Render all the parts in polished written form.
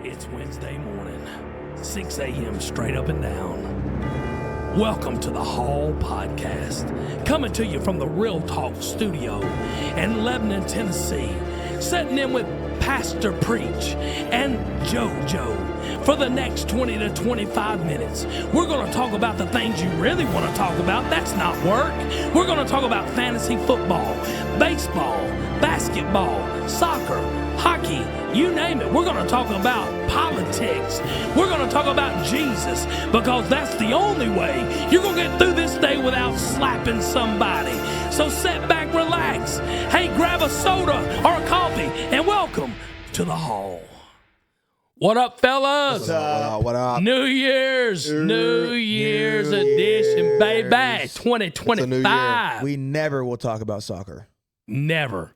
It's Wednesday morning, 6 a.m. straight up and down. Welcome to the Hall Podcast, coming to you from the Real Talk studio in Lebanon, Tennessee, sitting in with Pastor Preach and JoJo. For the next 20 to 25 minutes, we're going to talk about the things you really want to talk about. That's not work. We're going to talk about fantasy football, baseball, basketball, soccer, hockey, you name it. We're going to talk about politics. We're going to talk about Jesus, because that's the only way you're going to get through this day without slapping somebody. So sit back, relax. Hey, grab a soda or a coffee and welcome to the Hall. What up, fellas? What's up? What up? New Year's edition, baby. 2025. We never will talk about soccer. Never.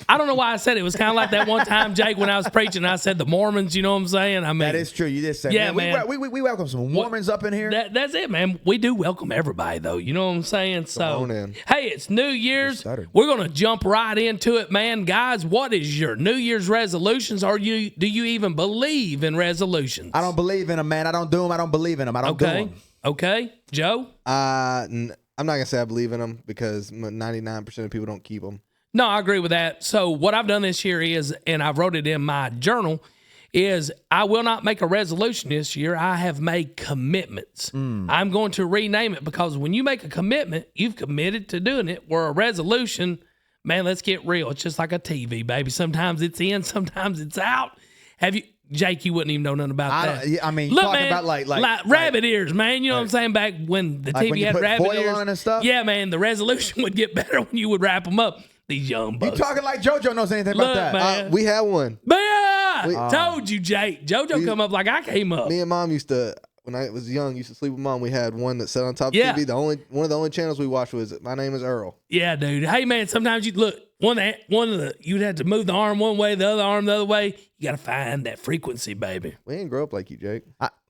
I don't know why I said it. It was kind of like that one time, Jake, when I was preaching. I said the Mormons. You know what I'm saying? I mean, That is true. You did say, Yeah, man. man. We welcome some Mormons up in here. That's it, man. We do welcome everybody, though. You know what I'm saying? So, on in. hey, it's New Year's. Started. We're going to jump right into it, man. Guys, what is your New Year's resolutions? Or do you even believe in resolutions? I don't believe in them, man. I don't do them. I don't believe in them. I don't do Okay. them. Okay. Joe? I'm not gonna say I believe in them because 99% of people don't keep them. No, I agree with that. So what I've done this year is, and I've wrote it in my journal, is I will not make a resolution this year. I have made commitments. I'm going to rename it, because when you make a commitment, you've committed to doing it. Where a resolution, man, let's get real. It's just like a TV, baby. Sometimes it's in, sometimes it's out. Have you, Jake, you wouldn't even know nothing about that. I mean, Look, talking man, about like rabbit ears, man. You know what I'm saying? Back when the Like when TV you had put rabbit foil ears on and stuff? Yeah, man, the resolution would get better when you would wrap them up. These young You bucks. talking like JoJo knows anything Look, about that? man. We had one. Man, told you, Jake. JoJo come up like I came up. Me and Mom used to, when I was young, used to sleep with Mom. We had one that sat on top of Yeah. the TV. One of the only channels we watched was My Name Is Earl. Yeah, dude. Hey, man, sometimes you look, one of the you'd have to move the arm one way, the other arm the other way. You got to find that frequency, baby. We didn't grow up like you, Jake.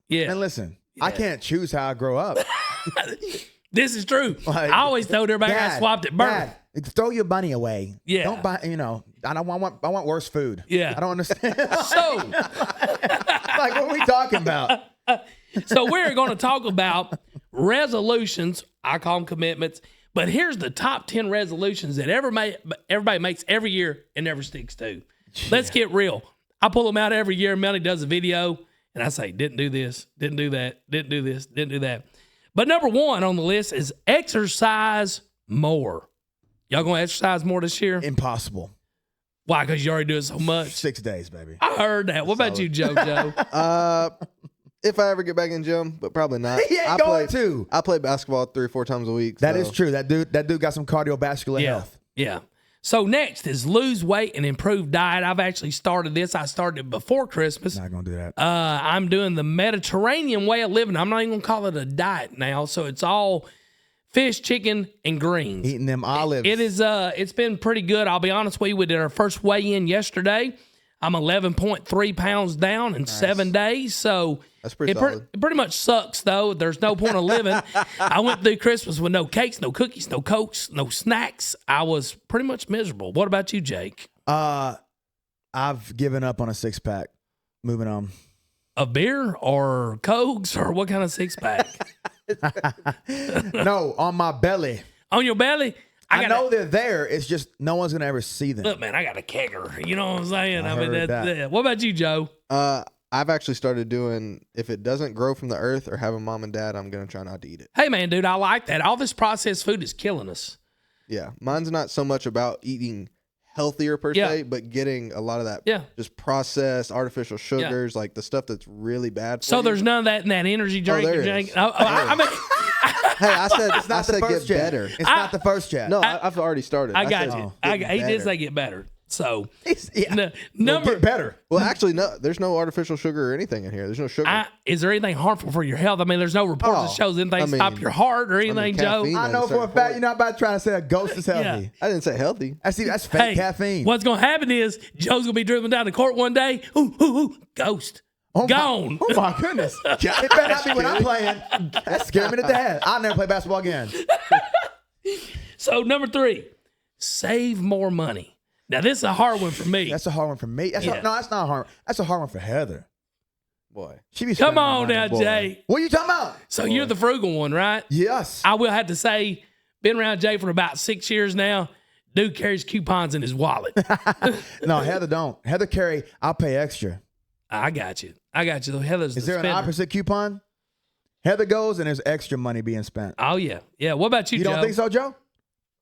Yeah. And listen, I can't choose how I grow up. This is true. Like, I always told everybody I swapped at birth. Dad, throw your money away. Yeah. Don't buy. I want worse food. Yeah. I don't understand. So, Like, what are we talking about? so we're going to talk about resolutions. I call them commitments. But here's the top 10 resolutions that everybody makes every year and never sticks to. Let's get real. I pull them out every year. Melanie does a video, and I say, didn't do this, didn't do that, didn't do this, didn't do that. But number one on the list is exercise more. Y'all going to exercise more this year? Impossible. Why? Because you already do it so much. 6 days, baby. I heard that. What about you, JoJo? If I ever get back in gym, but probably not. He ain't going to. I play basketball 3 or 4 times a week. That so. is true. That dude got some cardiovascular Yeah. health. Yeah. So next is lose weight and improve diet. I've actually started this. I started it before Christmas. Not gonna do that. I'm doing the Mediterranean way of living. I'm not even gonna call it a diet now. So it's all fish, chicken, and greens. Eating them olives. It is. It's been pretty good. I'll be honest with you. We did our first weigh-in yesterday. I'm 11.3 pounds down in 7 days. So That's pretty it solid. pretty much sucks, though. There's no point of living. I went through Christmas with no cakes, no cookies, no Cokes, no snacks. I was pretty much miserable. What about you, Jake? I've given up on a 6-pack. Moving on. A beer or Cokes or what kind of 6-pack? No, on my belly. On your belly? I know they're there. It's just no one's gonna ever see them. Look, man, I got a kegger. You know what I'm saying? I mean, heard that's that. it. What about you, Joe? I've actually started doing, if it doesn't grow from the earth or have a mom and dad, I'm going to try not to eat it. Hey, man, dude, I like that. All this processed food is killing us. Yeah. Mine's not so much about eating healthier per Yeah. se, but getting a lot of that Yeah. just processed artificial sugars, like the stuff that's really bad for So you. there's none of that in that energy drink. there you're is. drinking? I mean, Hey, I said, It's not I the said first get chat. better. It's not the first chat. No, I've already started. I got said you. getting He did better. say get better. So, Yeah. number Get better. Well, actually, no. There's no artificial sugar or anything in here. There's no sugar. is there anything harmful for your health? I mean, there's no report that Oh, shows anything I mean- stop your heart or anything, Joe. caffeine- I know for a fact you're not about to try to say a ghost is healthy. I didn't say healthy. That's fake Hey, caffeine. what's going to happen is Joe's going to be driven down to court one day. Ooh, ghost. Oh Gone. Oh my goodness. It better not be when I'm playing. That scared me to death. I'll never play basketball again. So, number 3, save more money. Now, this is a hard one for me. That's a hard one for me. That's Yeah. no, that's not a hard. That's a hard one for Heather. Boy. She be Come spending on money. now, boy. Jay. What are you talking about? So you're the frugal one, right? Yes. I will have to say, been around Jay for about 6 years now. Dude carries coupons in his wallet. No, Heather don't. Heather carry, I'll pay extra. I got you. Though. Heather's Is the there an spender. opposite coupon? Heather goes and there's extra money being spent. Oh yeah, yeah. What about you, You Joe? don't think so, Joe?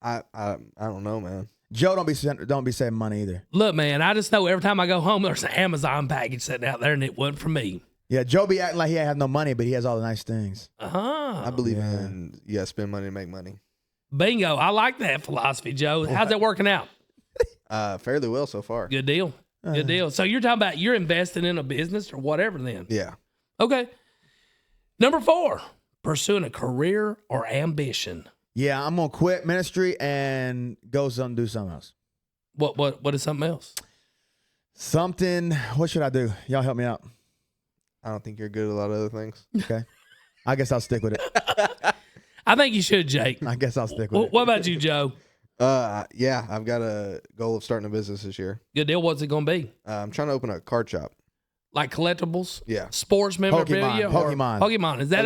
I don't know, man. Joe don't be saving money either. Look, man, I just know every time I go home, there's an Amazon package sitting out there, and it wasn't for me. Yeah, Joe be acting like he have no money, but he has all the nice things. Uh-huh. I believe yeah. in you gotta spend money to make money. Bingo. I like that philosophy, Joe. How's that working out? Fairly well so far. Good deal. Good deal. So you're talking about you're investing in a business or whatever then. Yeah. Okay. Number 4, pursuing a career or ambition. Yeah, I'm gonna quit ministry and go do something else. What is something else? Something. What should I do? Y'all help me out. I don't think you're good at a lot of other things. Okay. I guess I'll stick with it. I think you should, Jake. I guess I'll stick with it. What about you, Joe? Yeah, I've got a goal of starting a business this year. Good deal. What's it going to be? I'm trying to open a card shop. Like collectibles? Yeah. Sports memorabilia? or- Pokemon. Pokemon. Is that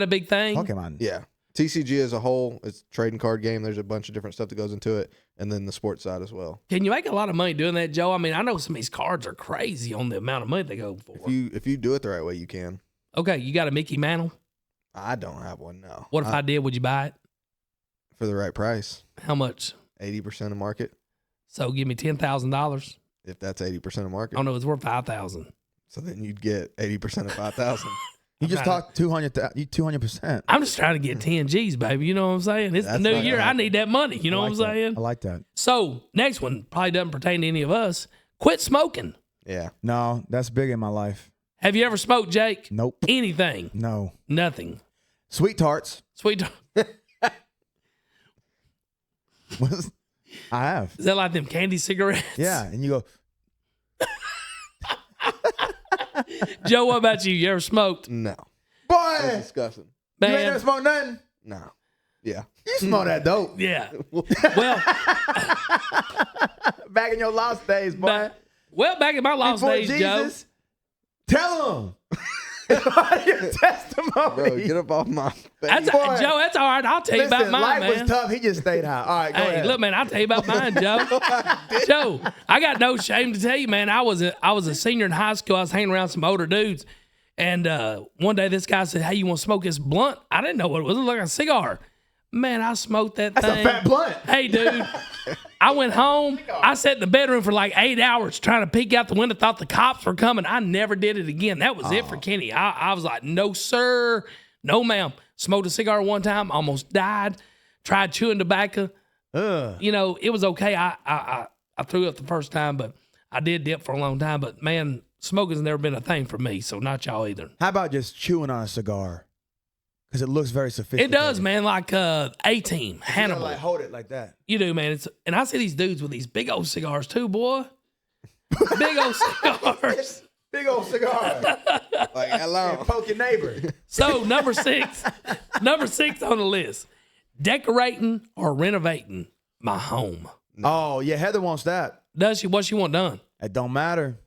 a big thing? Pokemon. Yeah. TCG as a whole, it's a trading card game. There's a bunch of different stuff that goes into it, and then the sports side as well. Can you make a lot of money doing that, Joe? I mean, I know some of these cards are crazy on the amount of money they go for. If you do it the right way, you can. Okay, you got a Mickey Mantle? I don't have one now. What if I did? Would you buy it? For the right price, How much? 80% of market. So give me $10,000. If that's 80% of market, Oh no, it's worth $5,000. so then you'd get 80% of 5,000. You just talked 200%. I'm just trying to get 10 G's, baby. You know what I'm saying? It's That's the new not year. gonna I happen. need that money. You know what I'm that. saying? I like that. So next one probably doesn't pertain to any of us. Quit smoking. Yeah. No, that's big in my life. Have you ever smoked, Jake? Nope. Anything? No. Nothing. Sweet tarts. Sweet. I have. Is that like them candy cigarettes? Yeah, and you go. Joe, what about you? You ever smoked? No. That's Boy, disgusting. you ain't Man, never smoked nothing. No. Yeah. You smoke that dope. yeah. Well, Back in your lost days, boy. back in my lost Before days, Joe. Jesus. Tell them. Your testimony. Bro, get up off my face. That's Boy. Joe. That's all right. I'll tell you about Listen, mine, life man. was tough. He just stayed high. All right, go Hey, ahead. look, man, I'll tell you about mine, Joe. Joe, I got no shame to tell you, man. I was a senior in high school. I was hanging around some older dudes, and one day this guy said, "Hey, you want to smoke this blunt?" I didn't know what it was. It looked like a cigar. Man, I smoked that That's thing. a fat blunt. Hey, dude. I went home. I sat in the bedroom for like 8 hours trying to peek out the window. Thought the cops were coming. I never did it again. That was it for Kenny. I was like, no, sir. No, ma'am. Smoked a cigar one time. Almost died. Tried chewing tobacco. Ugh. You know, it was okay. I threw up the first time, but I did dip for a long time. But, man, smoking's never been a thing for me, so not y'all either. How about just chewing on a cigar? Because it looks very It sophisticated. does, man, like A-Team, You gotta, Hannibal. like hold it like that. You do, man. And I see these dudes with these big old cigars too, boy. Big old cigars. Big old cigar. Like, hello. Poke your neighbor. So number six on the list: decorating or renovating my home. Oh, yeah, Heather wants that. Does she? What she want done? It don't matter.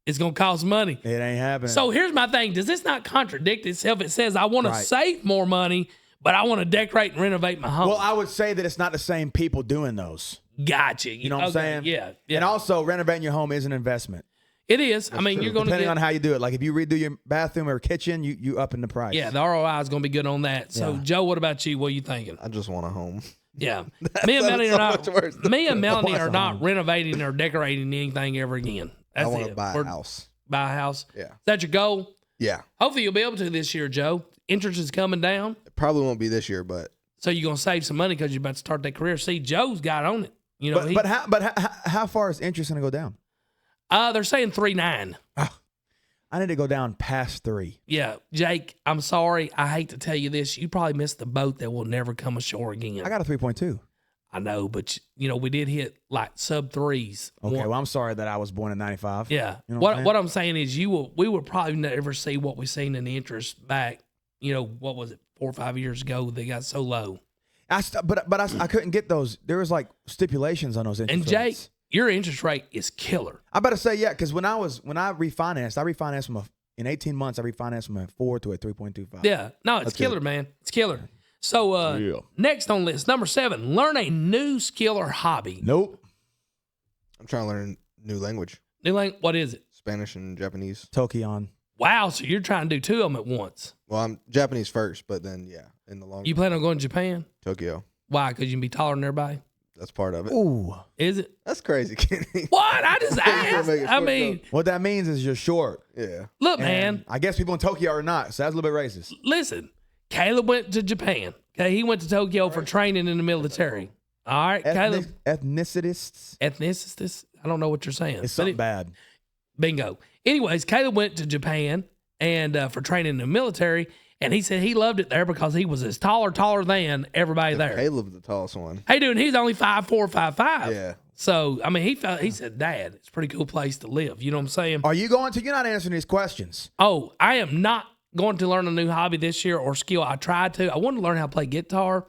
It's gonna cost money. It ain't happening. So here's my thing: does this not contradict itself? It says I want to Right. save more money, but I want to decorate and renovate my home. well, I would say that it's not the same people doing those. Gotcha. You know what I'm saying? Yeah. And also, renovating your home is an investment. It is. I mean, you're going to Depending get. on how you do it. Like if you redo your bathroom or kitchen, you up in the price. Yeah, the ROI is going to be good on that. So, Yeah. Joe, what about you? What are you thinking? I just want a home. Yeah, me and sounds Melanie so are not. much worse than- Me and Melanie What's are a not home? renovating or decorating anything ever again. That's I want it. to buy a We're- house. Buy a house. Yeah. Is that your goal? Yeah. Hopefully, you'll be able to this year, Joe. Interest is coming down, It probably won't be this year, but so you're gonna save some money because you're about to start that career. See, Joe's got on it. You know, But how far is interest going to go down? they're saying 3.9. I need to go down past 3. Yeah, Jake, I'm sorry. I hate to tell you this. You probably missed the boat that will never come ashore again. I got a 3.2. I know, but you know, we did hit like sub 3s. Okay, One- well, I'm sorry that I was born in 95. Yeah. You know what I'm saying is we will probably never see what we seen in the interest back, you know, what was it, 4 or 5 years ago? They got so low. I couldn't get those. There was like stipulations on those interest And Jake, rates. your interest rate is killer. I better say, yeah, because when I refinanced from in 18 months, I refinanced from a 4 to a 3.25. Yeah. No, it's killer, man. It's killer. So next on list, number 7, learn a new skill or hobby. Nope. I'm trying to learn a new language. New language, what is it? Spanish and Japanese. Tokion. Wow, so you're trying to do 2 of them at once. Well, I'm Japanese first, but then in the long You plan on going to Japan? Tokyo. Why? Because you can be taller than everybody? That's part of it. Ooh. Is it? That's crazy, Kenny. What? I just asked. Make it I fucked mean, What that means is you're short. Yeah. look, And man, I guess people in Tokyo are not, so that's a little bit racist. listen. Caleb went to Japan. Okay, he went to Tokyo for training in the military. All right, Caleb. Ethnicists. Ethnicist. I don't know what you're saying. It's something bad. Bingo. Anyways, Caleb went to Japan and for training in the military, and he said he loved it there because he was as taller than everybody there. Caleb's the tallest one. Hey, dude, he's only 5'4", 5'5". Yeah. So I mean, he said, "Dad, it's a pretty cool place to live." You know what I'm saying? Are you going to? You're not answering these questions. Oh, I am not going to learn a new hobby this year or skill. I tried to. I wanted to learn how to play guitar.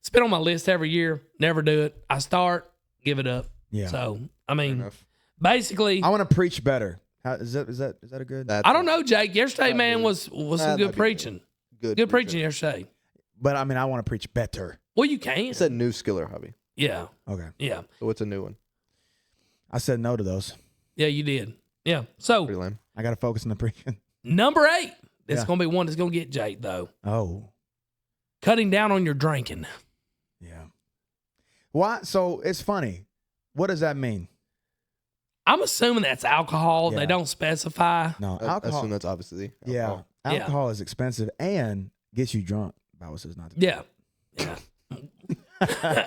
It's been on my list every year. Never do it. I start, give it up. Yeah. So I mean, Enough. basically, I want to preach better. How, is that a good? That's I don't know, Jake. Yesterday, man, was some That good might be preaching. good. Preaching yesterday. But I mean, I want to preach better. Well, you can. I said new skill or hobby. Yeah. Okay. Yeah. So what's a new one? I said no to those. Yeah, you did. Yeah. So Pretty lame. I got to focus on the preaching. number 8. It's Yeah. going to be one that's going to get Jake, though. Oh, Cutting down on your drinking. yeah. Why? So it's funny. What does that mean? I'm assuming that's alcohol. Yeah. They don't specify. No, I alcohol. assume that's obviously Yeah, alcohol. Yeah. alcohol is expensive and gets you drunk. Bible says not to. Yeah. Yeah.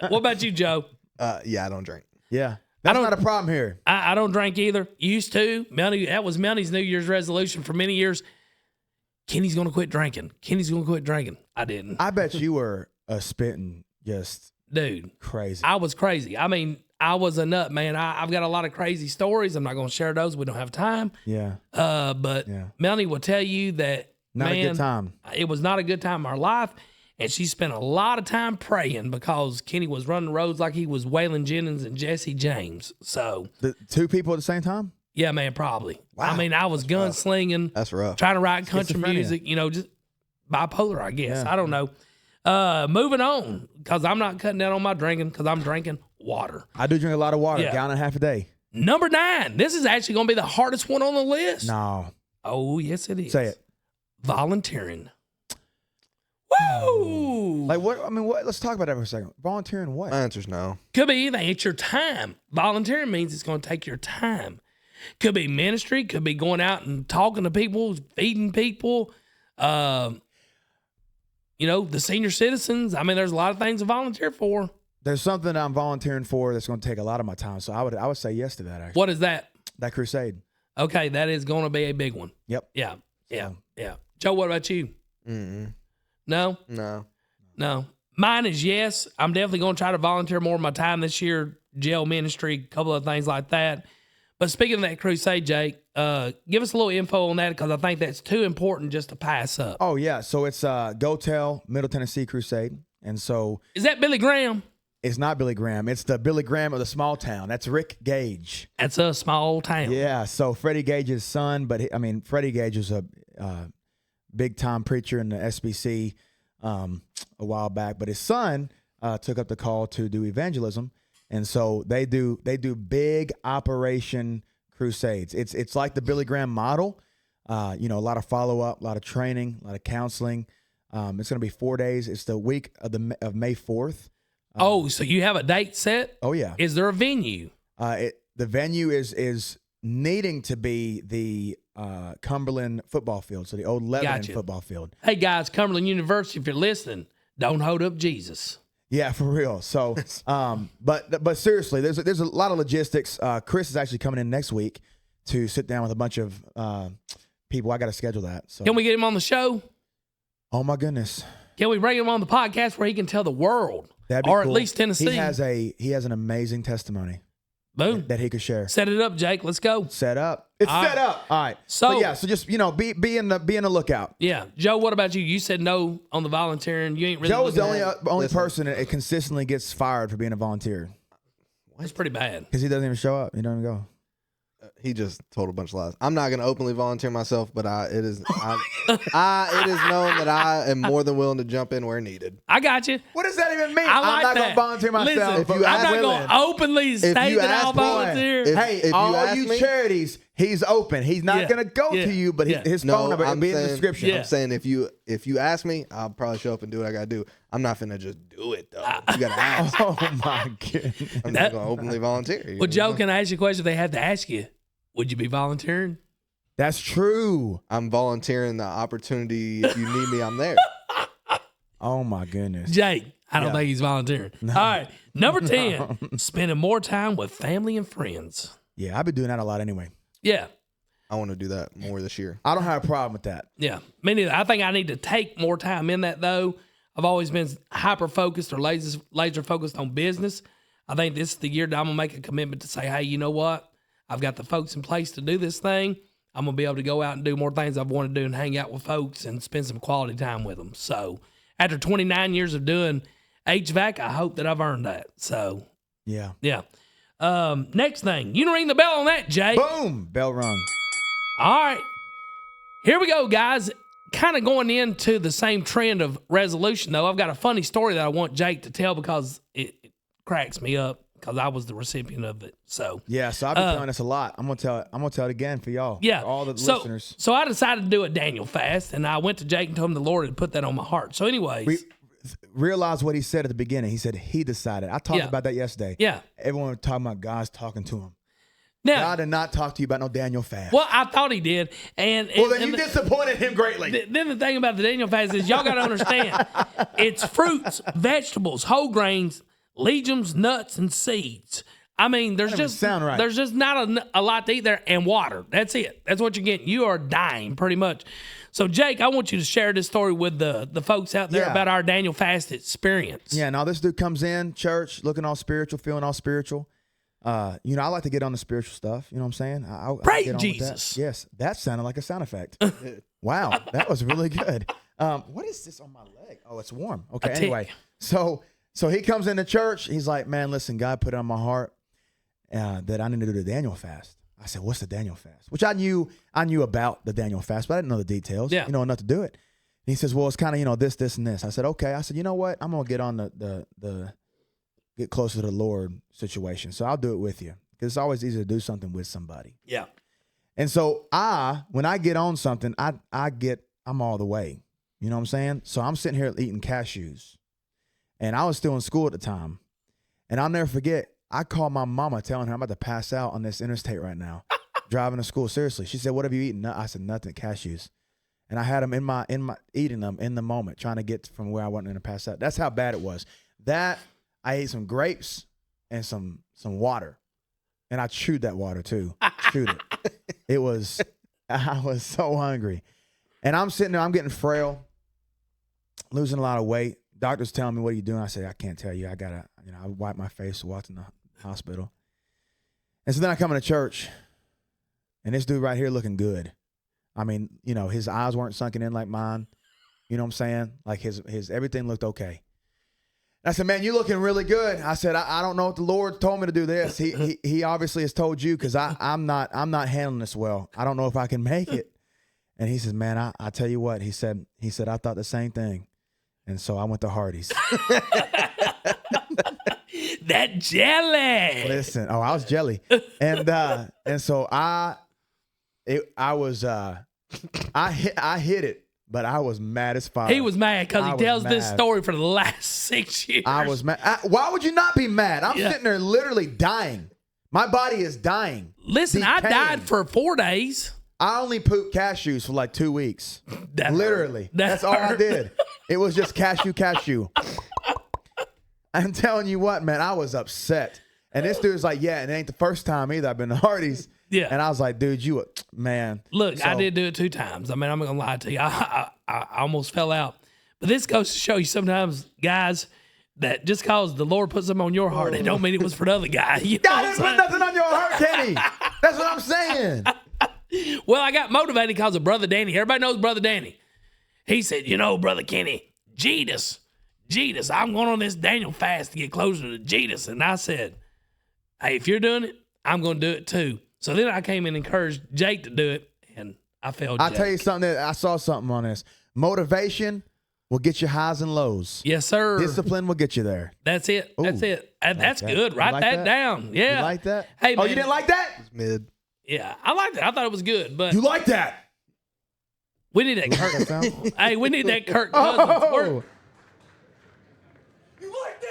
What about you, Joe? Yeah, I don't drink. Yeah, that's don't- not a problem here. I don't drink either. Used to. That was Melnie's New Year's resolution for many years. Kenny's going to quit drinking. Kenny's going to quit drinking. I didn't. I bet you were spitting just Dude, crazy. I was crazy. I mean, I was a nut, man. I've got a lot of crazy stories. I'm not going to share those. We don't have time. Yeah, But Yeah. Melanie will tell you that, not man, a good time. it was not a good time in our life. And she spent a lot of time praying because Kenny was running roads like he was Waylon Jennings and Jesse James. So, The two people at the same time. yeah, man, probably. Wow. I mean, I was gunslinging, That's rough. trying to write country Schizophrenia. music, just bipolar, I guess. Yeah. I don't know. Moving on, because I'm not cutting down on my drinking because I'm drinking water. I do drink a lot of water, Yeah. gallon and a half a day. Number 9. This is actually going to be the hardest one on the list. No, Oh, yes, it is. say it. Volunteering. Woo! Like what? I mean, what? Let's talk about that for a second. Volunteering what? My answer's no. Could be anything. It's your time. Volunteering means it's going to take your time. Could be ministry. Could be going out and talking to people, feeding people. The senior citizens. I mean, there's a lot of things to volunteer for. There's something I'm volunteering for that's going to take a lot of my time. So I would say yes to that. Actually, What is that? that crusade. Okay, that is going to be a big one. Yep. Yeah. Yeah. So- Yeah. Joe, what about you? Mm-mm. No? No. No. Mine is yes. I'm definitely going to try to volunteer more of my time this year. Jail ministry, a couple of things like that. But speaking of that crusade, Jake, give us a little info on that because I think that's too important just to pass up. Oh yeah. So it's Go Tell Middle Tennessee Crusade, and so Is that Billy Graham? it's not Billy Graham. It's the Billy Graham of the small town. That's Rick Gage. That's a small town. Yeah. So Freddie Gage's son, but Freddie Gage was a big time preacher in the SBC a while back, but his son took up the call to do evangelism, and so they do big Operation Crusades. It's like the Billy Graham model. A lot of follow up, a lot of training, a lot of counseling. It's going to be 4 days. It's the week of May 4th. So you have a date set? Oh yeah. Is there a venue? The venue is needing to be the Cumberland football field, so the old Lebanon Gotcha. football field. Hey, guys, Cumberland University, if you're listening, don't hold up Jesus. Yeah, for real. So, but seriously, there's a lot of logistics. Chris is actually coming in next week to sit down with a bunch of people. I got to schedule that. So, Can we get him on the show? oh my goodness, Can we bring him on the podcast where he can tell the world, that'd be or cool. at least Tennessee? He has an amazing testimony Boom. that he could share. Set it up, Jake. Let's go. Set up. It's All set right. up. All right. So- But yeah. So just be in the lookout. Yeah. Joe, what about you? You said no on the volunteering. You ain't really Joe is the looking only at- person that consistently gets fired for being a volunteer That's pretty bad. because he doesn't even show up. He doesn't go. He just told a bunch of lies. I'm not going to openly volunteer myself, but it is known that I am more than willing to jump in where needed. I got you. What does that even mean? I like I'm not that. gonna volunteer myself. Listen, If you I'm ask not going to openly state you that I'll ask me- volunteer. if you all ask you me- charities, he's open. He's not Yeah. gonna go Yeah. to you, but Yeah. his No, phone number will I'm be in the saying- description. Yeah. I'm saying if you ask me, I'll probably show up and do what I got to do. I'm not finna just do it though. You got to ask. Oh my goodness. I'm That- not going to openly volunteer. Well, Joe, can I ask you a question? They had to ask you, would you be volunteering? That's true. I'm volunteering the opportunity. If you need me, I'm there. Oh my goodness. Jake, I don't Yeah. think he's volunteering. All right. Number 10, spending more time with family and friends. Yeah, I've been doing that a lot anyway. Yeah. I want to do that more this year. I don't have a problem with that. Yeah. Me neither. I think I need to take more time in that, though. I've always been hyper focused or laser focused on business. I think this is the year that I'm going to make a commitment to say, hey, you know what? I've got the folks in place to do this thing. I'm going to be able to go out and do more things I've wanted to do and hang out with folks and spend some quality time with them. So after 29 years of doing HVAC, I hope that I've earned that. So, Yeah. yeah. Next thing, you can ring the bell on that, Jay. Boom. Bell rung. All right. Here we go, guys. Kind of going into the same trend of resolution, though. I've got a funny story that I want Jake to tell because it cracks me up because I was the recipient of it. So, Yeah, so I've been telling this a lot. I'm gonna tell it again for y'all. yeah. For all the so, listeners. So I decided to do a Daniel fast, and I went to Jake and told him the Lord had put that on my heart. So, anyways, Realize what he said at the beginning. He said he decided. I talked Yeah. about that yesterday. yeah. Everyone was talking about God's talking to him. Now, God did not talk to you about no Daniel fast. well, I thought he did. And, Well, then and you disappointed him greatly. Then the thing about the Daniel fast is y'all got to understand it's fruits, vegetables, whole grains, legumes, nuts, and seeds. I mean, there's That doesn't just sound right. there's just not a lot to eat there, and water. That's it. That's what you're getting. You are dying pretty much. So, Jake, I want you to share this story with the folks out there Yeah. about our Daniel fast experience. Yeah, now this dude comes in church looking all spiritual, feeling all spiritual. I like to get on the spiritual stuff. You know what I'm saying? I'll Praise get on with that. Jesus. Yes, that sounded like a sound effect. Wow, that was really good. What is this on my leg? Oh, it's warm. Okay, A tick. anyway. So he comes into church. He's like, man, listen, God put it on my heart that I need to do the Daniel fast. I said, what's the Daniel fast? Which I knew about the Daniel fast, but I didn't know the details. Yeah. Enough to do it. And he says, well, it's kind of, this, and this. I said, okay. I said, you know what? I'm going to get on the get closer to the Lord situation. So I'll do it with you because it's always easier to do something with somebody. Yeah. And so when I get on something, I'm all the way. You know what I'm saying? So I'm sitting here eating cashews. And I was still in school at the time. And I'll never forget, I called my mama telling her I'm about to pass out on this interstate right now, driving to school. Seriously. She said, what have you eaten? I said, nothing, cashews. And I had them in my eating them in the moment, trying to get from where I wasn't going to pass out. That's how bad it was. I ate some grapes and some water. And I chewed that water too. Chewed it. I was so hungry. And I'm sitting there, I'm getting frail, losing a lot of weight. Doctor's telling me, what are you doing? I say, I can't tell you. I gotta, I wipe my face, walked in the hospital. And so then I come into church, and this dude right here looking good. I mean, his eyes weren't sunken in like mine. You know what I'm saying? Like his everything looked okay. I said, man, you looking really good. I said, I don't know if the Lord told me to do this. He obviously has told you because I'm not handling this well. I don't know if I can make it. And he says, man, I tell you what, he said, I thought the same thing. And so I went to Hardee's. That jelly. Listen, I was jelly. And so I hit it, but I was mad as fire. He was mad because I he was tells this mad. story for the last 6 years. I was mad. Why would you not be mad? I'm Yeah. sitting there literally dying. My body is dying. Listen, I Decaying. died for 4 days. I only pooped cashews for like 2 weeks. That Literally. hurt. That That's all I hurt. did. It was just cashew. I'm telling you what, man, I was upset. And this dude's like, yeah, and it ain't the first time either. I've been to Hardee's. Yeah. And I was like, dude, man. Look, I So- did do it 2 times. I mean, I'm not gonna lie to you. I almost fell out. But this goes to show you sometimes, guys, that just cause the Lord put something on your heart, it don't mean it was for the other guy. You know God what I'm didn't put saying? nothing on your heart, Kenny. That's what I'm saying. Well, I got motivated because of Brother Danny. Everybody knows Brother Danny. He said, Brother Kenny, Jesus, I'm going on this Daniel fast to get closer to Jesus. And I said, hey, if you're doing it, I'm going to do it too. So then I came and encouraged Jake to do it, and I failed. I'll tell you something. I saw something on this. Motivation will get you highs and lows. Yes, sir. Discipline will get you there. That's it. Ooh, That's it. That's that. good. You Write like that that? down. Yeah. You like that? Hey, Oh, man. you didn't like that? It's mid. Yeah, I liked it. I thought it was good, but You like that? we need that That Kirk. sound? Hey, we need that Kirk Cousins. Oh.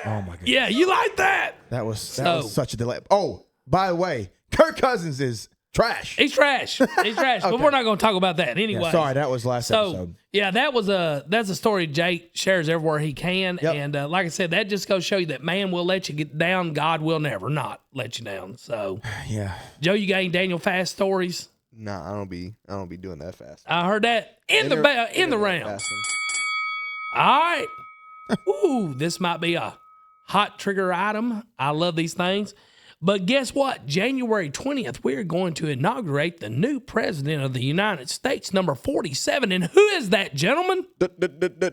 Oh my god. Yeah, you like that? That was So- such a delay. Oh, by the way, Kirk Cousins is trash. He's trash. He's trash. But Okay. we're not going to talk about that Yeah, anyway. sorry, that was last So episode. yeah, that's a story Jake shares everywhere he can, Yep. and like I said, that just goes to show you that man will let you get down, God will never not let you down. So Yeah. Joe, you got any Daniel Fast stories? Nah, I don't be doing that fast. I heard that in the round. Fasting. All right. Ooh, this might be a hot trigger item. I love these things. But guess what? January 20th, we're going to inaugurate the new president of the United States, number 47. And who is that, gentleman?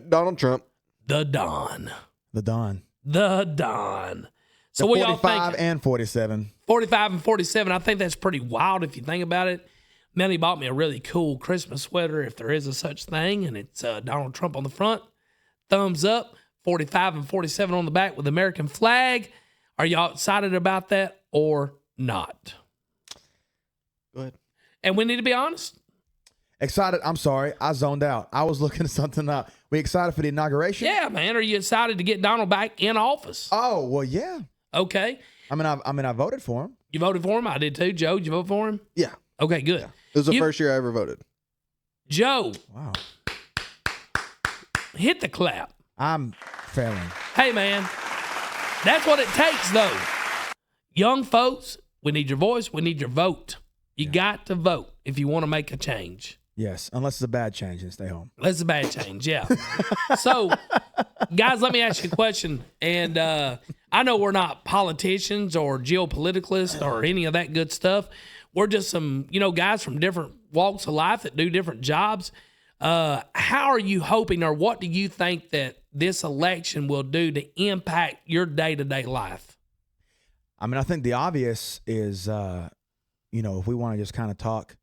Donald Trump. The Don. The Don. The Don. So The what y'all 45 think? and 47. 45 and 47. I think that's pretty wild if you think about it. Melanie bought me a really cool Christmas sweater, if there is a such thing, and it's Donald Trump on the front. Thumbs up. 45 and 47 on the back with the American flag. Are y'all excited about that or not? Go ahead. And we need to be honest. Excited. I'm sorry. I zoned out. I was looking at something up. We excited for the inauguration? Yeah, man. Are you excited to get Donald back in office? Oh, well, yeah. Okay. I voted for him. You voted for him? I did too. Joe, did you vote for him? Yeah. Okay, good. Yeah. This was the You- first year I ever voted. Joe, Wow. hit the clap. I'm failing. Hey, man, that's what it takes, though. Young folks, we need your voice. We need your vote. You got to vote if you want to make a change. Yes, unless it's a bad change and stay home. That's a bad change, yeah. So, guys, let me ask you a question. And I know we're not politicians or geopoliticalists or any of that good stuff. We're just some, guys from different walks of life that do different jobs. How are you hoping, or what do you think that this election will do to impact your day-to-day life? I mean, I think the obvious is, if we want to just kind of talk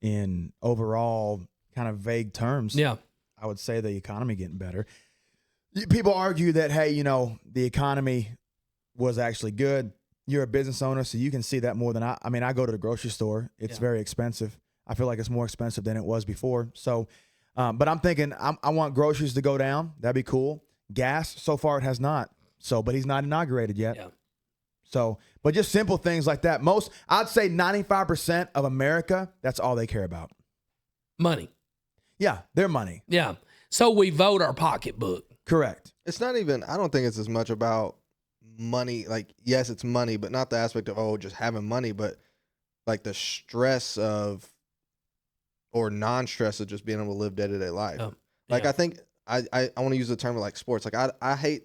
in overall kind of vague terms, Yeah. I would say the economy getting better. People argue that, hey, the economy was actually good. You're a business owner, so you can see that more than I. I mean, I go to the grocery store. It's very expensive. I feel like it's more expensive than it was before. So, but I'm thinking I want groceries to go down. That'd be cool. Gas, so far it has not. So, but he's not inaugurated yet. Yeah. So, but just simple things like that. I'd say 95% of America, that's all they care about. Money. Yeah, their money. Yeah. So we vote our pocketbook. Correct. It's not even, I don't think it's as much about money. Like, yes, it's money, but not the aspect of, just having money, but like the stress of, or non-stress of just being able to live day-to-day life. Oh, Like, yeah. I think, I want to use the term of like sports. Like, I hate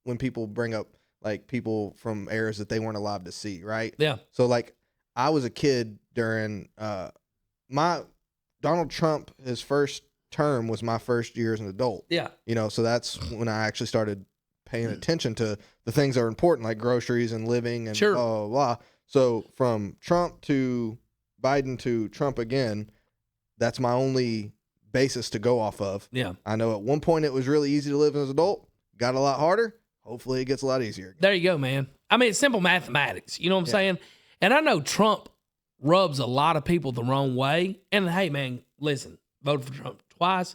when people bring up like people from eras that they weren't alive to see, right? Yeah. So like I was a kid during my Donald Trump, his first term was my first year as an adult. Yeah. So that's when I actually started paying attention to the things that are important, like groceries and living and Sure. blah, blah, blah. So from Trump to Biden to Trump again, that's my only basis to go off of. Yeah. I know at one point it was really easy to live as an adult, got a lot harder. Hopefully it gets a lot easier. There you go, man. I mean, it's simple mathematics. You know what I'm saying? And I know Trump rubs a lot of people the wrong way. And hey, man, listen, voted for Trump twice.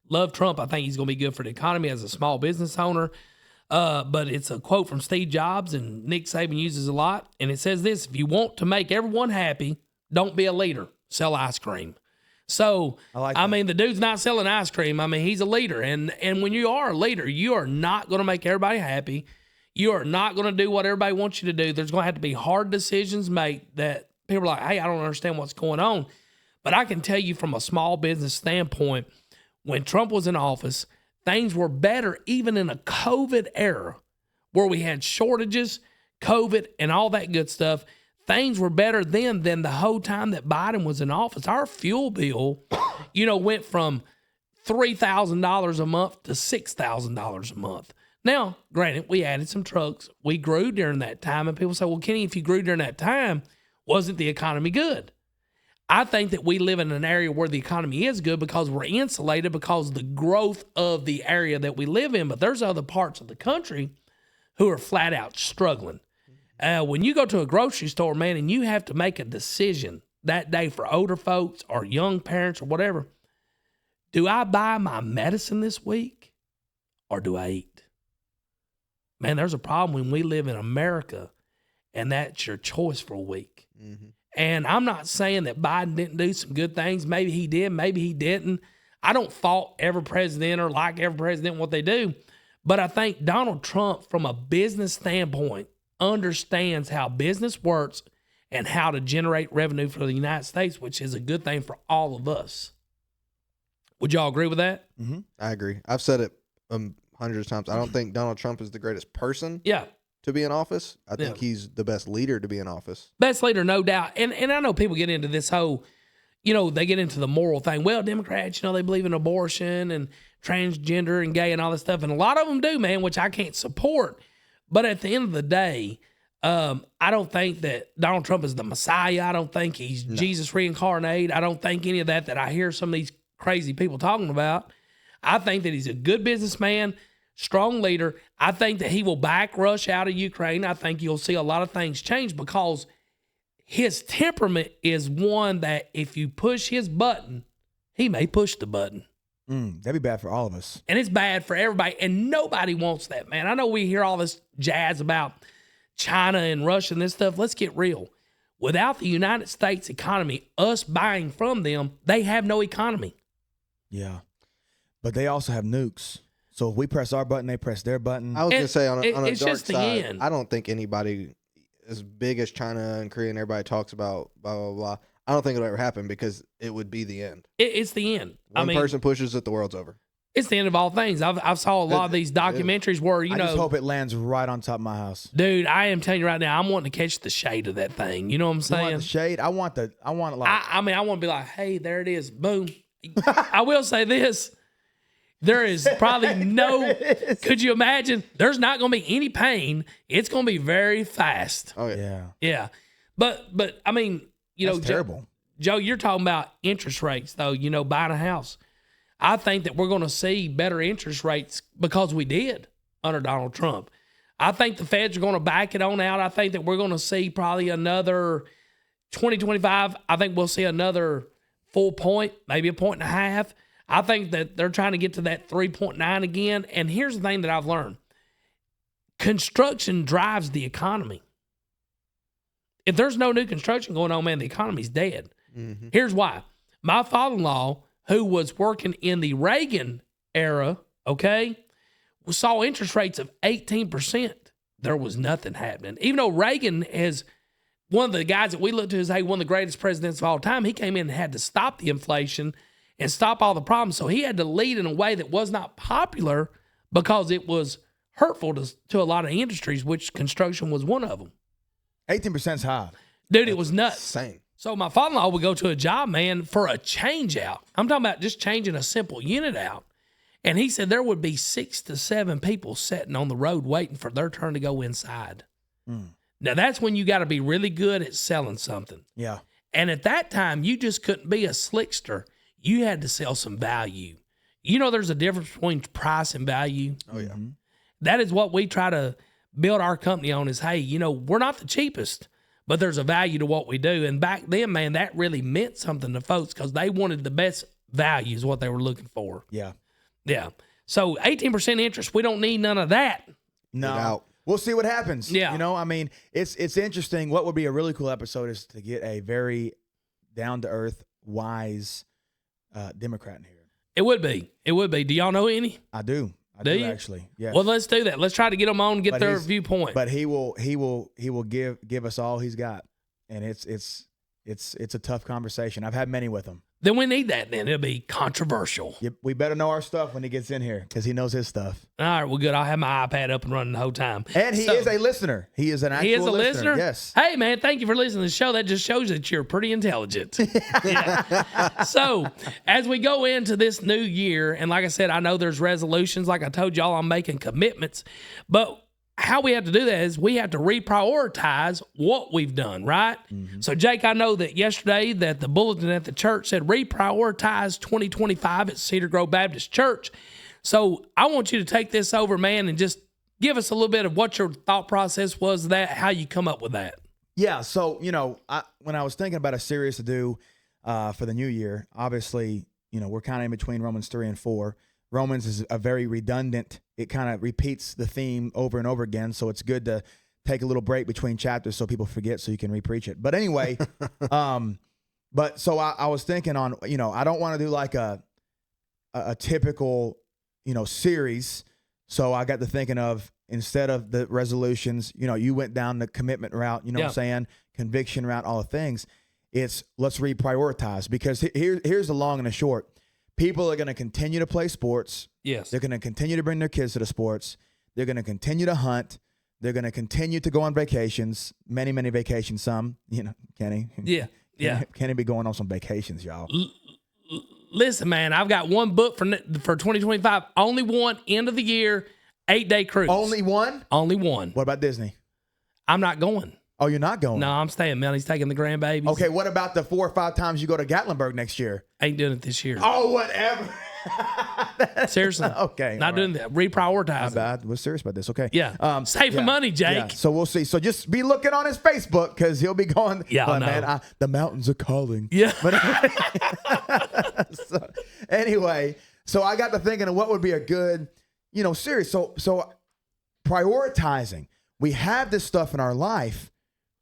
Love Trump. I think he's going to be good for the economy as a small business owner. But it's a quote from Steve Jobs, and Nick Saban uses a lot. And it says this: if you want to make everyone happy, don't be a leader. Sell ice cream. So, I mean, the dude's not selling ice cream. I mean, he's a leader. And when you are a leader, you are not going to make everybody happy. You are not going to do what everybody wants you to do. There's going to have to be hard decisions made that people are like, hey, I don't understand what's going on. But I can tell you from a small business standpoint, when Trump was in office, things were better even in a COVID era where we had shortages, COVID, and all that good stuff. Things were better then than the whole time that Biden was in office. Our fuel bill, went from $3,000 a month to $6,000 a month. Now, granted, we added some trucks. We grew during that time. And people say, well, Kenny, if you grew during that time, wasn't the economy good? I think that we live in an area where the economy is good because we're insulated because of the growth of the area that we live in. But there's other parts of the country who are flat out struggling. When you go to a grocery store, man, and you have to make a decision that day for older folks or young parents or whatever, do I buy my medicine this week or do I eat? Man, there's a problem when we live in America and that's your choice for a week. Mm-hmm. And I'm not saying that Biden didn't do some good things. Maybe he did, maybe he didn't. I don't fault every president or like every president what they do. But I think Donald Trump, from a business standpoint, understands how business works and how to generate revenue for the United States, which is a good thing for all of us. Would y'all agree with that? Mm-hmm. I agree. I've said it hundreds of times. I don't think Donald Trump is the greatest person to be in office. I think he's the best leader to be in office. Best leader, no doubt. And I know people get into this whole, they get into the moral thing. Well, Democrats, they believe in abortion and transgender and gay and all this stuff. And a lot of them do, man, which I can't support. But at the end of the day, I don't think that Donald Trump is the Messiah. I don't think he's Jesus reincarnated. I don't think any of that I hear some of these crazy people talking about. I think that he's a good businessman, strong leader. I think that he will back Russia out of Ukraine. I think you'll see a lot of things change because his temperament is one that if you push his button, he may push the button. That'd be bad for all of us. And it's bad for everybody. And nobody wants that, man. I know we hear all this jazz about China and Russia and this stuff. Let's get real. Without the United States economy, us buying from them, they have no economy. Yeah. But they also have nukes. So if we press our button, they press their button. I was going to say, on a dark just the side, end. I don't think anybody as big as China and Korea and everybody talks about, blah, blah, blah. I don't think it'll ever happen because it would be the end. It's the end. One person pushes it, the world's over. It's the end of all things. I've saw a lot of these documentaries where, I just hope it lands right on top of my house. Dude, I am telling you right now, I'm wanting to catch the shade of that thing. You know what I'm saying? You want the shade? I want it like. I want to be like, hey, there it is. Boom. I will say this. There is probably could you imagine? There's not going to be any pain. It's going to be very fast. Oh, yeah. Yeah. But I mean, That's terrible. Joe, you're talking about interest rates, though, buying a house. I think that we're going to see better interest rates because we did under Donald Trump. I think the feds are going to back it on out. I think that we're going to see probably another 2025. I think we'll see another full point, maybe a point and a half. I think that they're trying to get to that 3.9 again. And here's the thing that I've learned. Construction drives the economy. If there's no new construction going on, man, the economy's dead. Mm-hmm. Here's why. My father-in-law, who was working in the Reagan era, saw interest rates of 18%. There was nothing happening. Even though Reagan is one of the guys that we look to as, hey, one of the greatest presidents of all time, he came in and had to stop the inflation and stop all the problems. So he had to lead in a way that was not popular because it was hurtful to a lot of industries, which construction was one of them. 18% is high. Dude, it was nuts. Same. So my father-in-law would go to a job, man, for a change out. I'm talking about just changing a simple unit out. And he said there would be 6 to 7 people sitting on the road waiting for their turn to go inside. Now, that's when you got to be really good at selling something. Yeah. And at that time, you just couldn't be a slickster. You had to sell some value. There's a difference between price and value. Oh, yeah. Mm-hmm. That is what we try to build our company on is, hey, we're not the cheapest, but there's a value to what we do. And back then, man, that really meant something to folks because they wanted the best value is what they were looking for. Yeah. Yeah. So 18% interest, we don't need none of that. No. We'll see what happens. Yeah. It's interesting. What would be a really cool episode is to get a very down-to-earth, wise Democrat in here. It would be. Do y'all know any? I do. I do you? Actually. Yes. Well, let's do that. Let's try to get them on and get their viewpoint. But he will give us all he's got. And it's a tough conversation. I've had many with him. Then we need that. Then it'll be controversial. Yep, we better know our stuff when he gets in here because he knows his stuff. All right, well, good. I'll have my iPad up and running the whole time. And he is a listener. He is an actual listener. Yes. Hey, man, thank you for listening to the show. That just shows that you're pretty intelligent. So as we go into this new year, and like I said, I know there's resolutions. Like I told y'all, I'm making commitments. But how we have to do that is we have to reprioritize what we've done, right? So, Jake, I know that yesterday that the bulletin at the church said reprioritize 2025 at Cedar Grove Baptist Church. So I want you to take this over, man, and just give us a little bit of what your thought process was, that how you come up with that. Yeah. So, when I was thinking about a series to do for the new year, obviously, we're kind of in between Romans 3 and 4. Romans is a very redundant. It kind of repeats the theme over and over again. So it's good to take a little break between chapters so people forget so you can repreach it. But anyway, so I was thinking on, I don't want to do like a typical, series. So I got to thinking of, instead of the resolutions, you went down the commitment route, what I'm saying, conviction route, all the things. It's let's reprioritize, because here's the long and the short. People are going to continue to play sports. Yes. They're going to continue to bring their kids to the sports. They're going to continue to hunt. They're going to continue to go on vacations, many, many vacations. Some, Kenny. Yeah. Kenny be going on some vacations, y'all. Listen, man, I've got one book for 2025. Only one, end of the year, 8-day cruise. Only one? Only one. What about Disney? I'm not going. Oh, you're not going? No, I'm staying. Melanie taking the grandbabies. Okay, what about the 4 or 5 times you go to Gatlinburg next year? Ain't doing it this year. Oh, whatever. Seriously. Okay. Not doing that. Reprioritizing. I was serious about this. Okay. Yeah. Saving money, Jake. Yeah. So we'll see. So just be looking on his Facebook, because he'll be going. Yeah, I know. Man, the mountains are calling. Yeah. But anyway, so I got to thinking of what would be a good, series. So prioritizing. We have this stuff in our life,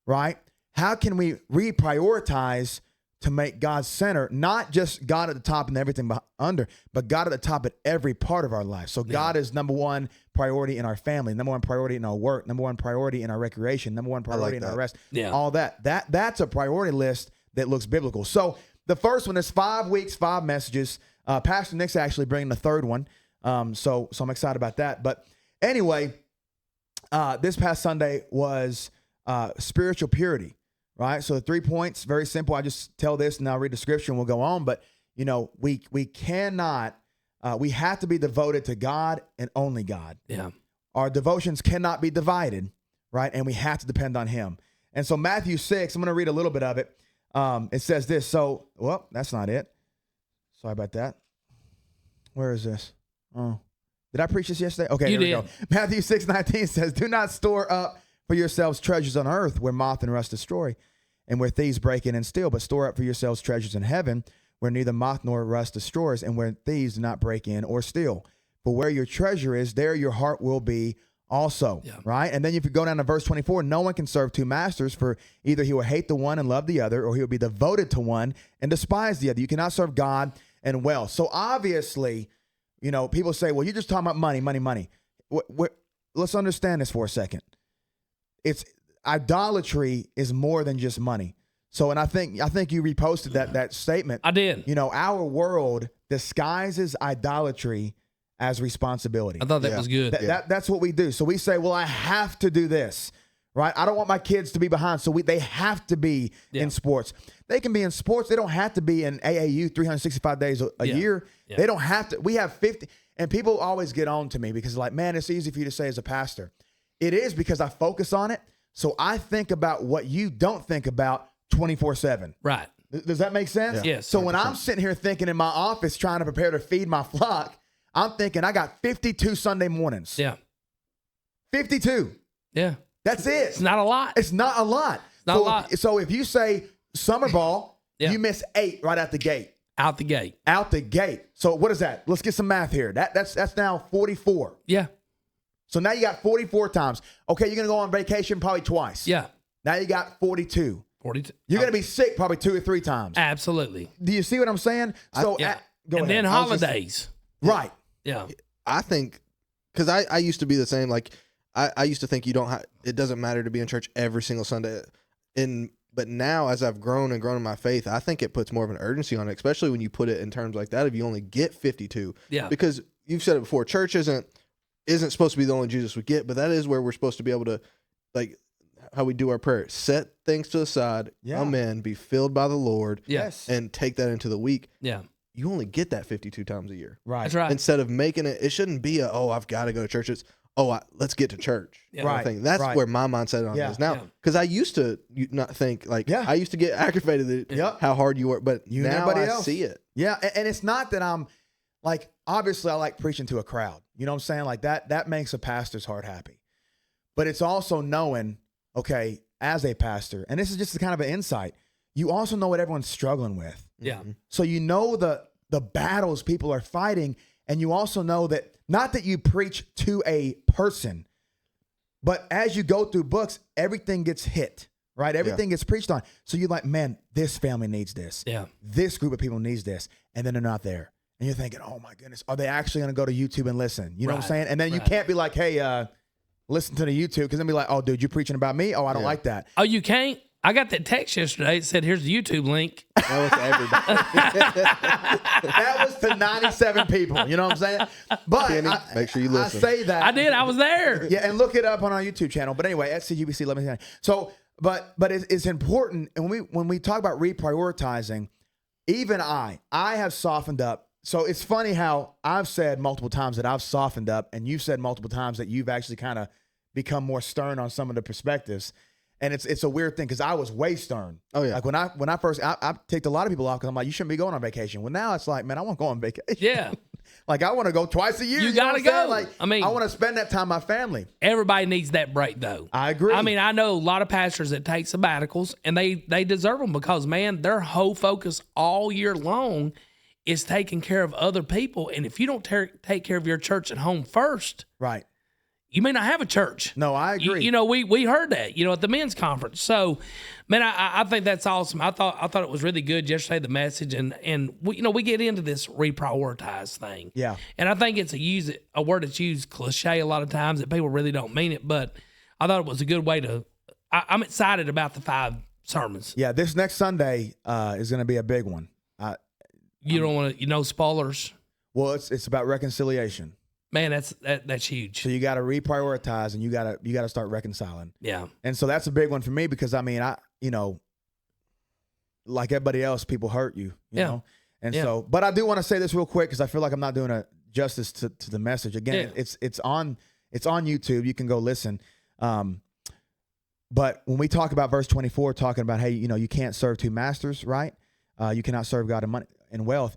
right? How can we reprioritize to make God center, not just God at the top and everything under, but God at the top at every part of our life. So God is number one priority in our family, number one priority in our work, number one priority in our recreation, number one priority in our rest. Yeah. All that. That's a priority list that looks biblical. So the first one is 5 weeks, 5 messages. Pastor Nick's actually bringing the third one. So I'm excited about that. But anyway, this past Sunday was spiritual purity. Right. So the 3 points, very simple. I just tell this and I'll read the scripture and we'll go on. But, we cannot, we have to be devoted to God and only God. Yeah. Our devotions cannot be divided. Right. And we have to depend on him. And so Matthew 6, I'm going to read a little bit of it. It says this. So, well, that's not it. Sorry about that. Where is this? Oh, did I preach this yesterday? Okay. Here we go. Matthew 6:19 says, do not store up for yourselves treasures on earth where moth and rust destroy and where thieves break in and steal, but store up for yourselves treasures in heaven where neither moth nor rust destroys and where thieves do not break in or steal. For where your treasure is, there your heart will be also. Yeah. Right? And then if you go down to verse 24, no one can serve 2 masters, for either he will hate the one and love the other, or he will be devoted to one and despise the other. You cannot serve God and wealth. So obviously, people say, well, you're just talking about money. Let's understand this for a second. It's idolatry is more than just money. So, and I think you reposted that statement. I did. Our world disguises idolatry as responsibility. I thought that was good. That's what we do. So we say, well, I have to do this, right? I don't want my kids to be behind. So they have to be in sports. They can be in sports. They don't have to be in AAU 365 days a year. Yeah. They don't have to. We have 50. And people always get on to me because like, man, it's easy for you to say as a pastor. It is, because I focus on it. So I think about what you don't think about 24/7. Right. Does that make sense? Yeah. Yes. So when I'm sitting here thinking in my office trying to prepare to feed my flock, I'm thinking I got 52 Sunday mornings. Yeah. 52. Yeah. That's it. It's not a lot. It's not a lot. Not a lot. So if you say summer ball, you miss 8 right out the gate. Out the gate. Out the gate. So what is that? Let's get some math here. That's now 44. Yeah. So now you got 44 times. Okay, you're going to go on vacation probably twice. Yeah. Now you got 42. 42. You're going to be sick probably 2 or 3 times. Absolutely. Do you see what I'm saying? So go ahead. Then holidays. Right. Yeah. I think, because I used to be the same. Like, I used to think it doesn't matter to be in church every single Sunday. But now, as I've grown in my faith, I think it puts more of an urgency on it, especially when you put it in terms like that. If you only get 52, because you've said it before, church isn't supposed to be the only Jesus we get, but that is where we're supposed to be able to, like how we do our prayer, set things to the side, come in, be filled by the Lord, and take that into the week. Yeah. You only get that 52 times a year. Right. That's right. Instead of making it shouldn't be I've got to go to church. It's, let's get to church. Yeah. kind of Right, thing. That's right. where my mindset on Yeah. it is now. Yeah. Because I used to not think like, Yeah. I used to get aggravated at Yep. how hard you work, but You and now everybody I else. see it. Yeah, and it's not that I'm like, obviously I like preaching to a crowd. You know what I'm saying? Like that makes a pastor's heart happy. But it's also knowing, okay, as a pastor, and this is just kind of an insight, you also know what everyone's struggling with. Yeah. So you know the battles people are fighting, and you also know that not that you preach to a person, but as you go through books, everything gets hit, right? Everything gets preached on. So you're like, man, this family needs this. Yeah. This group of people needs this, and then they're not there. And you're thinking, oh my goodness, are they actually going to go to YouTube and listen? You know what I'm Right, saying? And then you right. can't be like, hey, listen to the YouTube, because then be like, oh, dude, you preaching about me? Oh, I don't like that. Oh, you can't? I got that text yesterday. It said, here's the YouTube link. That was to everybody. That was to 97 people. You know what I'm saying? But Kenny, make sure you listen. I say that. I did. I was there. Yeah, and look it up on our YouTube channel. But anyway, at CGBC, let me say. So, but it's important, and when we talk about reprioritizing, even I have softened up. So it's funny how I've said multiple times that I've softened up, and you've said multiple times that you've actually kind of become more stern on some of the perspectives. And it's a weird thing because I was way stern. Oh, yeah. Like when I first I ticked a lot of people off because I'm like, you shouldn't be going on vacation. Well, now it's like, man, I want to go on vacation. Yeah. Like I want to go twice a year. You know gotta what I'm saying? go. Like I mean- I want to spend that time with my family. Everybody needs that break, though. I agree. I mean, I know a lot of pastors that take sabbaticals, and they deserve them because, man, their whole focus all year long is taking care of other people. And if you don't take care of your church at home first, Right. you may not have a church. No, I agree. You know, we heard that, at the men's conference. So, man, I think that's awesome. I thought it was really good yesterday, the message, and we get into this reprioritize thing. Yeah. And I think it's a word that's used cliche a lot of times that people really don't mean it, but I thought it was a good way to. I'm excited about the 5 sermons. Yeah, this next Sunday is going to be a big one. You don't want to, spoilers. Well, it's about reconciliation. Man, that's huge. So you got to reprioritize, and you got to start reconciling. Yeah. And so that's a big one for me because I mean, like everybody else, people hurt you, you know? And so, but I do want to say this real quick because I feel like I'm not doing a justice to the message. Again, it's on YouTube. You can go listen. But when we talk about verse 24, talking about, hey, you can't serve 2 masters, right? You cannot serve God and money and wealth.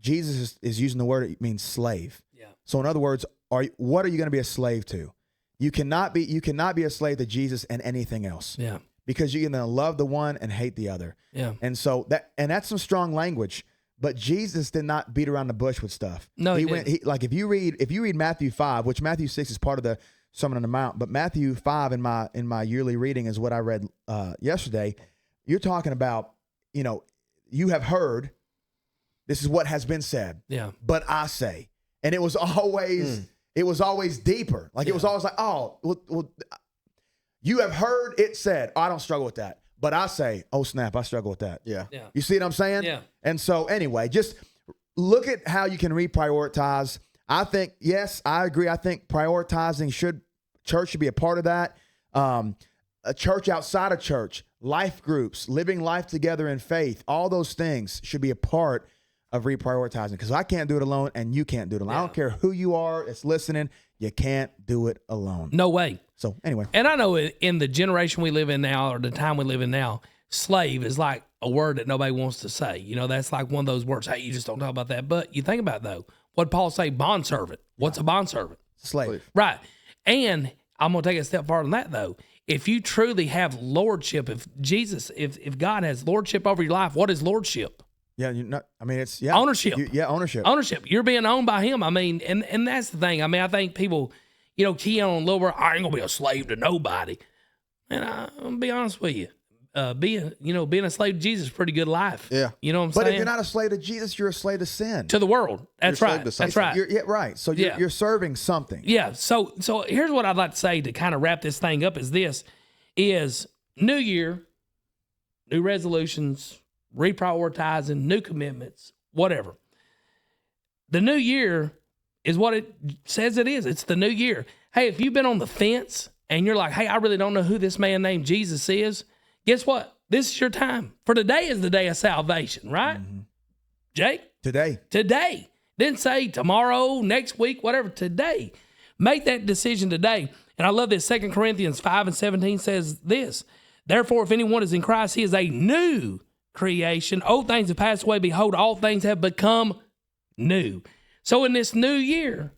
Jesus is using the word, it means slave. Yeah. So in other words, what are you going to be a slave to? You cannot be a slave to Jesus and anything else. Yeah. Because you're going to love the one and hate the other. Yeah. And so that's some strong language. But Jesus did not beat around the bush with stuff. No, he went. Like if you read Matthew 5, which Matthew 6 is part of the Sermon on the Mount, but Matthew 5 in my yearly reading is what I read yesterday. You're talking about, you have heard. This is what has been said. Yeah. But I say, and it was always deeper. Like it was always like, oh, well, you have heard it said. Oh, I don't struggle with that. But I say, oh snap, I struggle with that. Yeah. Yeah. You see what I'm saying? Yeah. And so anyway, just look at how you can reprioritize. I think, yes, I agree. I think prioritizing church should be a part of that. A church outside of church, life groups, living life together in faith, all those things should be a part of reprioritizing because I can't do it alone and you can't do it alone. I don't care who you are that's listening. You can't do it alone. No way. So anyway. And I know in the generation we live in now, or the time we live in now, slave is like a word that nobody wants to say. That's like one of those words. Hey, you just don't talk about that. But you think about it, though. What Paul say? Bondservant. What's a bondservant? Slave. Right. And I'm going to take it a step farther than that, though. If you truly have lordship, if God has lordship over your life, what is lordship? Yeah, it's Ownership. Ownership. Ownership. You're being owned by him. I mean, and that's the thing. I mean, I think people, key on a little bit, I ain't gonna be a slave to nobody. And I'm gonna be honest with you. Being a slave to Jesus is a pretty good life. Yeah. You know what I'm But saying? if you're not a slave to Jesus, you're a slave to sin. To the world. That's You're a right. slave to That's something. right. Right. So you're serving something. Yeah. So here's what I'd like to say to kind of wrap this thing up is new year, new resolutions, reprioritizing, new commitments, whatever. The new year is what it says it is. It's the new year. Hey, if you've been on the fence and you're like, hey, I really don't know who this man named Jesus is, guess what? This is your time. For today is the day of salvation, right? Mm-hmm. Jake? Today. Today. Didn't say tomorrow, next week, whatever. Today. Make that decision today. And I love this. 2 Corinthians 5:17 says this. Therefore, if anyone is in Christ, he is a new creation. Old things have passed away. Behold, all things have become new. So in this new year,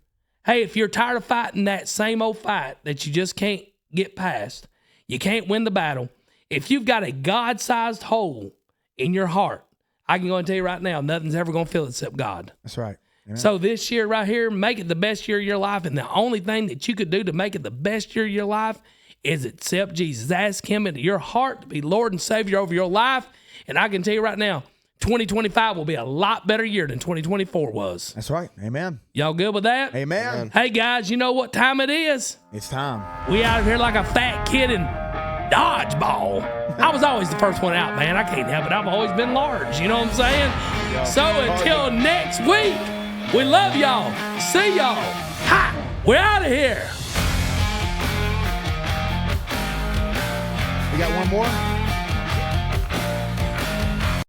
hey, if you're tired of fighting that same old fight that you just can't get past, you can't win the battle. If you've got a God-sized hole in your heart, I can go and tell you right now, nothing's ever going to fill it except God. That's right. Amen. So this year right here, make it the best year of your life. And the only thing that you could do to make it the best year of your life is accept Jesus. Ask him into your heart to be Lord and Savior over your life. And I can tell you right now, 2025 will be a lot better year than 2024 was. That's right. Amen. Y'all good with that? Amen. Hey, guys, you know what time it is? It's time. We out of here like a fat kid in dodgeball. I was always the first one out, man. I can't help it. I've always been large. You know what I'm saying? So until next week, we love y'all. See y'all. Ha! We're out of here. We got one more?